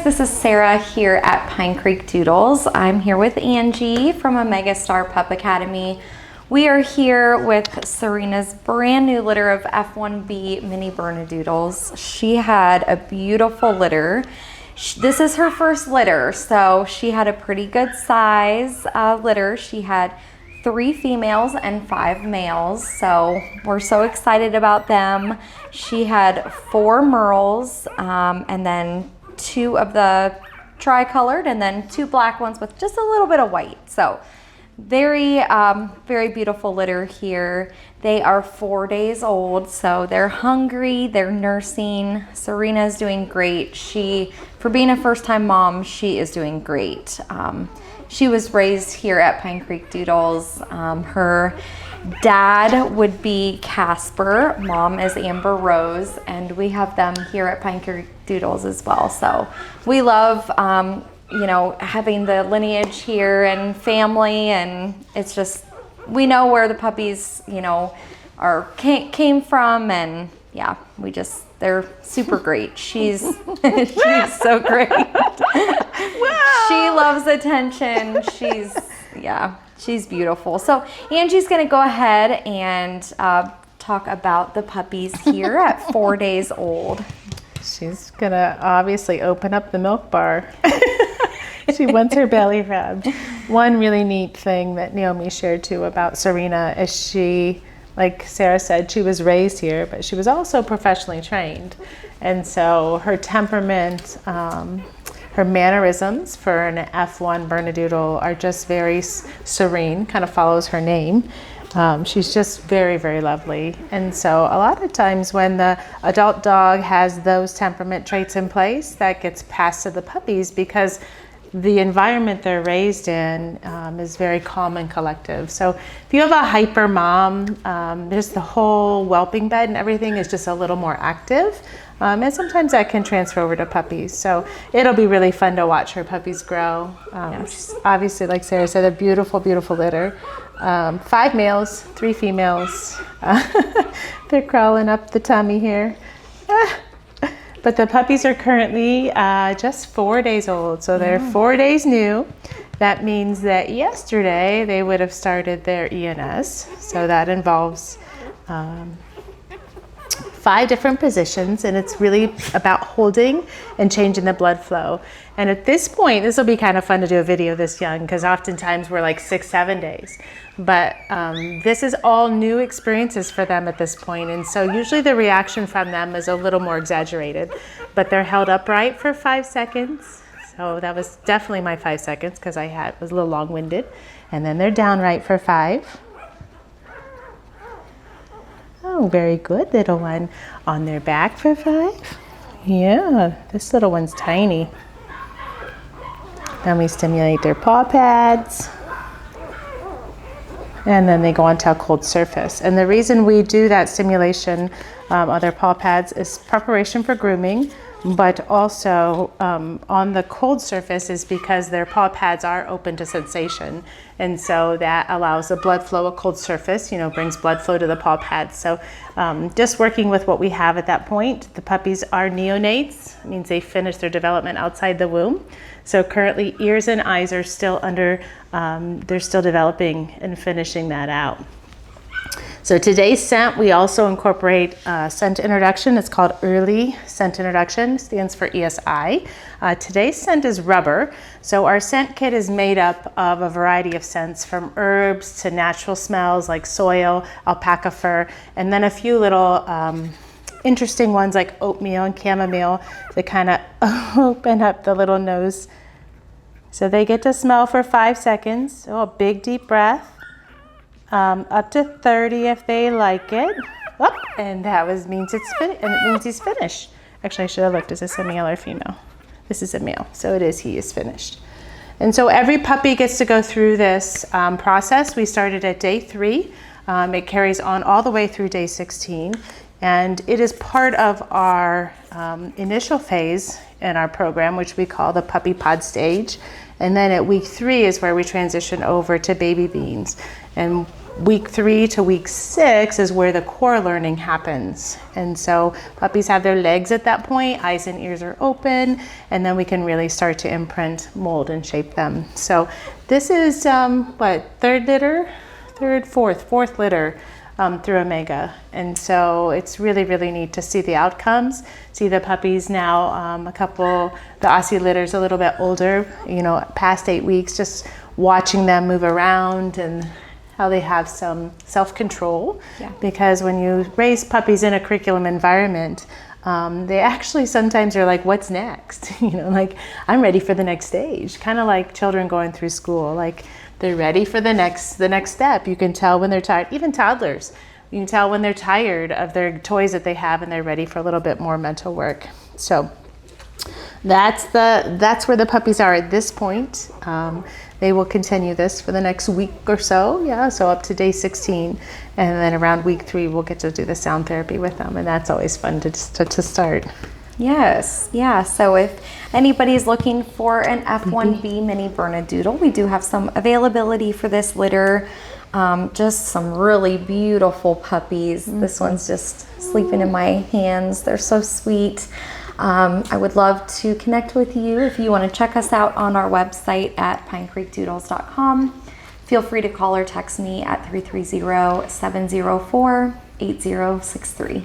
this is Sara here at Pine Creek Doodles. I'm here with Angie from Omega Star Pup Academy. We are here with Serena's brand new litter of F1B mini Bernedoodles. She had a beautiful litter. This is her first litter, so she had a pretty good size litter. She had 3 females and 5 males, so we're so excited about them. She had 4 merles and then 2 of the tricolored and then 2 black ones with just a little bit of white. So very beautiful litter here. They are 4 days old, so they're hungry, they're nursing. Serena's doing great. For being a first-time mom, she is doing great. She was raised here at Pine Creek Doodles. Her dad would be Casper, mom is Amber Rose, and we have them here at Pine Creek Doodles as well. So we love, you know, having the lineage here and family, and it's just, we know where the puppies, you know, came from, and yeah, they're super great. She's so great. Wow. She loves attention. She's beautiful. So Angie's gonna go ahead and talk about the puppies here at 4 days old. She's gonna obviously open up the milk bar. She wants her belly rubbed. One really neat thing that Naomi shared too about Serena is she, like Sara said, she was raised here, but she was also professionally trained. And so her temperament, her mannerisms for an F1 Bernedoodle are just very serene, kind of follows her name. She's just very, very lovely. And so a lot of times when the adult dog has those temperament traits in place, that gets passed to the puppies because the environment they're raised in is very calm and collective. So if you have a hyper mom, there's the whole whelping bed and everything is just a little more active. And sometimes that can transfer over to puppies. So it'll be really fun to watch her puppies grow. Yes. Obviously, like Sara said, a beautiful, beautiful litter. 5 males, 3 females. They're crawling up the tummy here. But the puppies are currently just 4 days old, so they're 4 days new. That means that yesterday they would have started their ENS. So that involves 5 different positions, and it's really about holding and changing the blood flow. And at this point, this will be kind of fun to do a video this young, because oftentimes we're like 6-7 days. But this is all new experiences for them at this point, and so usually the reaction from them is a little more exaggerated. But they're held upright for 5 seconds. So that was definitely my 5 seconds, because I was a little long-winded. And then they're downright for 5. Oh, very good, little one. On their back for 5. Yeah, this little one's tiny. Then we stimulate their paw pads. And then they go onto a cold surface. And the reason we do that stimulation on their paw pads is preparation for grooming, but also on the cold surface is because their paw pads are open to sensation. And so that allows the blood flow. A cold surface, you know, brings blood flow to the paw pads. So just working with what we have at that point. The puppies are neonates. It means they finish their development outside the womb. So currently ears and eyes are still they're still developing and finishing that out. So today's scent, we also incorporate scent introduction. It's called Early Scent Introduction, stands for ESI. Today's scent is rubber. So our scent kit is made up of a variety of scents, from herbs to natural smells like soil, alpaca fur, and then a few little interesting ones like oatmeal and chamomile that kind of open up the little nose. So they get to smell for 5 seconds. So a big deep breath. Up to 30 if they like it. Oh, and that means it's finished, and it means he's finished. Actually, I should have looked. Is this a male or female? This is a male, so he is finished. And so every puppy gets to go through this process. We started at day 3. It carries on all the way through day 16, and it is part of our initial phase in our program, which we call the puppy pod stage. And then at week 3 is where we transition over to baby beans. And week 3 to week 6 is where the core learning happens. And so puppies have their legs at that point, eyes and ears are open, and then we can really start to imprint, mold, and shape them. So this is fourth litter through Omega. And so it's really, really neat to see the outcomes, see the puppies now, the Aussie litters a little bit older, past 8 weeks, just watching them move around and how they have some self-control. Yeah. Because when you raise puppies in a curriculum environment, they actually sometimes are like, what's next? Like, I'm ready for the next stage. Kind of like children going through school, like they're ready for the next step. You can tell when they're tired, even toddlers. You can tell when they're tired of their toys that they have and they're ready for a little bit more mental work. So that's where the puppies are at this point. They will continue this for the next week or so, so up to day 16, and then around week 3 we'll get to do the sound therapy with them, and that's always fun to start. Yes, yeah. So if anybody's looking for an F1B mini Bernedoodle, we do have some availability for this litter. Just some really beautiful puppies. This one's just sleeping in my hands. They're so sweet. I would love to connect with you if you want to check us out on our website at pinecreekdoodles.com. Feel free to call or text me at 330-704-8063.